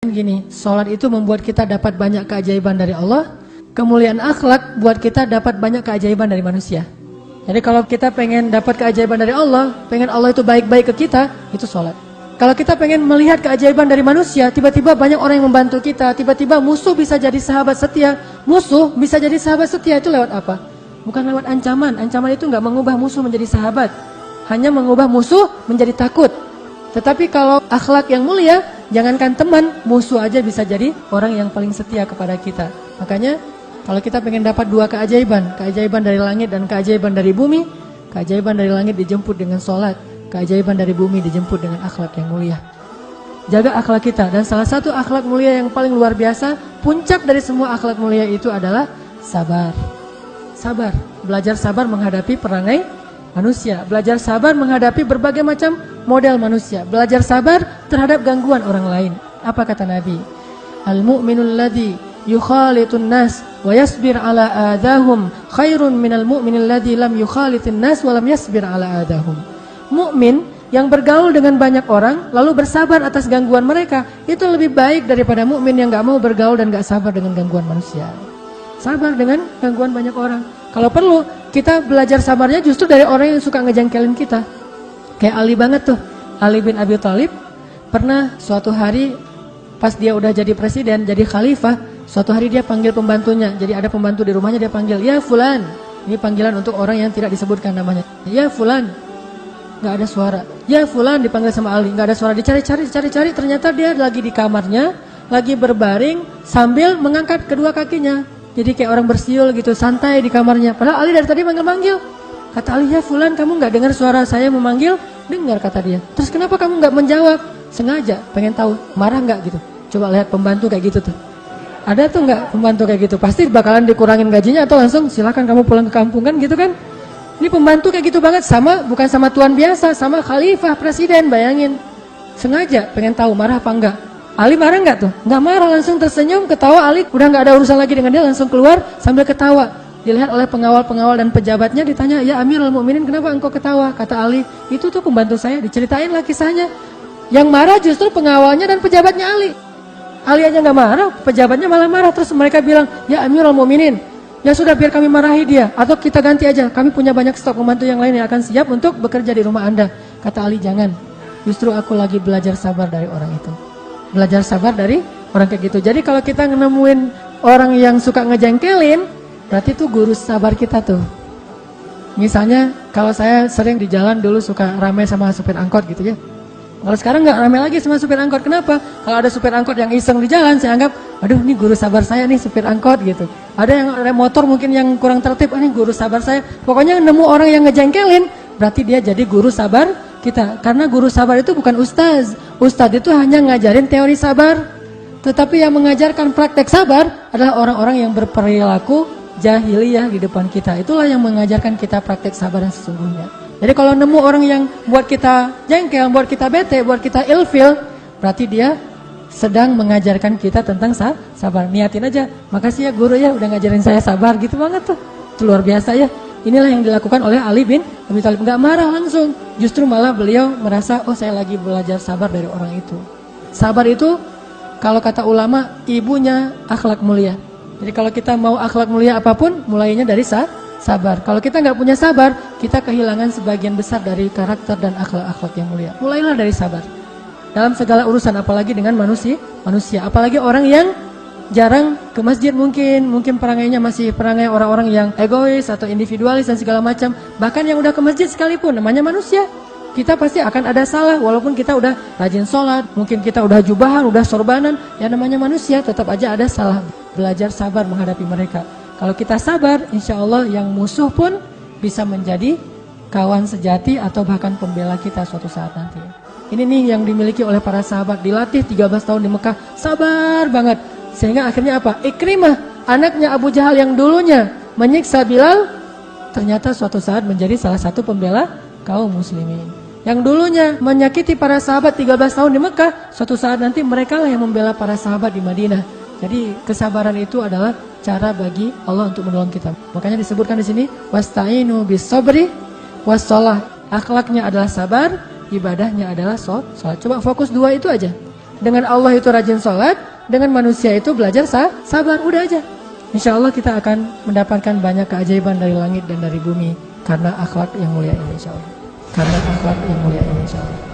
Gini, sholat itu membuat kita dapat banyak keajaiban dari Allah. Kemuliaan akhlak buat kita dapat banyak keajaiban dari manusia. Jadi kalau kita pengen dapat keajaiban dari Allah, pengen Allah itu baik-baik ke kita, itu sholat. Kalau kita pengen melihat keajaiban dari manusia, tiba-tiba banyak orang yang membantu kita, tiba-tiba musuh bisa jadi sahabat setia. Musuh bisa jadi sahabat setia itu lewat apa? Bukan lewat ancaman. Ancaman itu nggak mengubah musuh menjadi sahabat, hanya mengubah musuh menjadi takut. Tetapi kalau akhlak yang mulia, jangankan teman, musuh aja bisa jadi orang yang paling setia kepada kita. Makanya kalau kita pengen dapat dua keajaiban, keajaiban dari langit dan keajaiban dari bumi, keajaiban dari langit dijemput dengan sholat, keajaiban dari bumi dijemput dengan akhlak yang mulia. Jaga akhlak kita, dan salah satu akhlak mulia yang paling luar biasa, puncak dari semua akhlak mulia itu adalah sabar. Sabar, belajar sabar menghadapi perangai manusia, belajar sabar menghadapi berbagai macam model manusia, belajar sabar terhadap gangguan orang lain. Apa kata Nabi? Al-mu'minul ladzi yukhalitun nas wa yasbir ala adahum khairun minal mu'minil ladzi lam yukhalitin nas wa lam yasbir ala adahum. Mukmin yang bergaul dengan banyak orang lalu bersabar atas gangguan mereka, itu lebih baik daripada mukmin yang enggak mau bergaul dan enggak sabar dengan gangguan manusia. Sabar dengan gangguan banyak orang. Kalau perlu, kita belajar sabarnya justru dari orang yang suka ngejengkelin kita. Kayak Ali banget tuh, Ali bin Abi Thalib. Pernah suatu hari pas dia udah jadi presiden, jadi khalifah, suatu hari dia panggil pembantunya. Jadi ada pembantu di rumahnya, dia panggil, "Ya fulan." Ini panggilan untuk orang yang tidak disebutkan namanya. "Ya fulan." Gak ada suara. "Ya fulan," dipanggil sama Ali, gak ada suara. Dicari-cari, ternyata dia lagi di kamarnya, lagi berbaring sambil mengangkat kedua kakinya. Jadi kayak orang bersiul gitu, santai di kamarnya. Padahal Ali dari tadi manggil-manggil. Kata Ali, "Ya fulan, kamu gak dengar suara saya memanggil?" "Dengar," kata dia. "Terus kenapa kamu gak menjawab?" "Sengaja, pengen tahu, marah gak gitu." Coba lihat pembantu kayak gitu tuh. Ada tuh gak pembantu kayak gitu? Pasti bakalan dikurangin gajinya atau langsung silakan kamu pulang ke kampung kan gitu kan. Ini pembantu kayak gitu banget, sama bukan sama tuan biasa, sama khalifah, presiden, bayangin. Sengaja pengen tahu marah apa enggak. Ali marah nggak tuh? Nggak marah, langsung tersenyum, ketawa. Ali udah nggak ada urusan lagi dengan dia, langsung keluar sambil ketawa. Dilihat oleh pengawal-pengawal dan pejabatnya, ditanya, "Ya Amirul Mukminin, kenapa engkau ketawa?" Kata Ali, "Itu tuh pembantu saya." Diceritain lah kisahnya. Yang marah justru pengawalnya dan pejabatnya Ali. Ali aja nggak marah, pejabatnya malah marah. Terus mereka bilang, "Ya Amirul Mukminin, ya sudah biar kami marahi dia, atau kita ganti aja. Kami punya banyak stok pembantu yang lain yang akan siap untuk bekerja di rumah Anda." Kata Ali, "Jangan. Justru aku lagi belajar sabar dari orang itu." Belajar sabar dari orang kayak gitu. Jadi kalau kita nemuin orang yang suka ngejengkelin, berarti itu guru sabar kita tuh. Misalnya kalau saya sering di jalan dulu suka ramai sama supir angkot gitu ya. Kalau sekarang nggak ramai lagi sama supir angkot. Kenapa? Kalau ada supir angkot yang iseng di jalan, saya anggap, aduh ini guru sabar saya nih supir angkot gitu. Ada yang ada motor mungkin yang kurang tertib, ini guru sabar saya. Pokoknya nemu orang yang ngejengkelin, berarti dia jadi guru sabar kita. Karena guru sabar itu bukan ustaz. Ustaz itu hanya ngajarin teori sabar. Tetapi yang mengajarkan praktek sabar adalah orang-orang yang berperilaku jahiliyah di depan kita. Itulah yang mengajarkan kita praktek sabar yang sesungguhnya. Jadi kalau nemu orang yang buat kita jengkel, buat kita bete, buat kita ilfil, berarti dia sedang mengajarkan kita tentang sabar. Niatin aja, "Makasih ya guru ya udah ngajarin saya sabar." Gitu banget tuh. Itu luar biasa ya. Inilah yang dilakukan oleh Ali bin Abi Thalib. Enggak marah langsung, justru malah beliau merasa, oh saya lagi belajar sabar dari orang itu. Sabar itu kalau kata ulama ibunya akhlak mulia. Jadi kalau kita mau akhlak mulia apapun, mulainya dari sabar. Kalau kita nggak punya sabar, kita kehilangan sebagian besar dari karakter dan akhlak-akhlak yang mulia. Mulailah dari sabar dalam segala urusan, apalagi dengan manusia. Apalagi orang yang jarang ke masjid, mungkin perangainya masih perangai orang-orang yang egois atau individualis dan segala macam. Bahkan yang udah ke masjid sekalipun, namanya manusia. Kita pasti akan ada salah, walaupun kita udah rajin sholat, mungkin kita udah jubahan, udah sorbanan, ya namanya manusia, tetap aja ada salah. Belajar sabar menghadapi mereka. Kalau kita sabar, insya Allah yang musuh pun bisa menjadi kawan sejati atau bahkan pembela kita suatu saat nanti. Ini nih yang dimiliki oleh para sahabat, dilatih 13 tahun di Mekah, sabar banget. Sehingga akhirnya apa? Ikrimah, anaknya Abu Jahal yang dulunya menyiksa Bilal, ternyata suatu saat menjadi salah satu pembela kaum muslimin. Yang dulunya menyakiti para sahabat 13 tahun di Mekah, suatu saat nanti mereka lah yang membela para sahabat di Madinah. Jadi kesabaran itu adalah cara bagi Allah untuk menolong kita. Makanya disebutkan di sini wasta'inu bis-sabri was-shalah. Akhlaknya adalah sabar, ibadahnya adalah salat. Coba fokus dua itu aja. Dengan Allah itu rajin salat, dengan manusia itu belajar sabar, udah aja. Insya Allah kita akan mendapatkan banyak keajaiban dari langit dan dari bumi karena akhlak yang mulia ini insya Allah. Karena akhlak yang mulia ini insya Allah.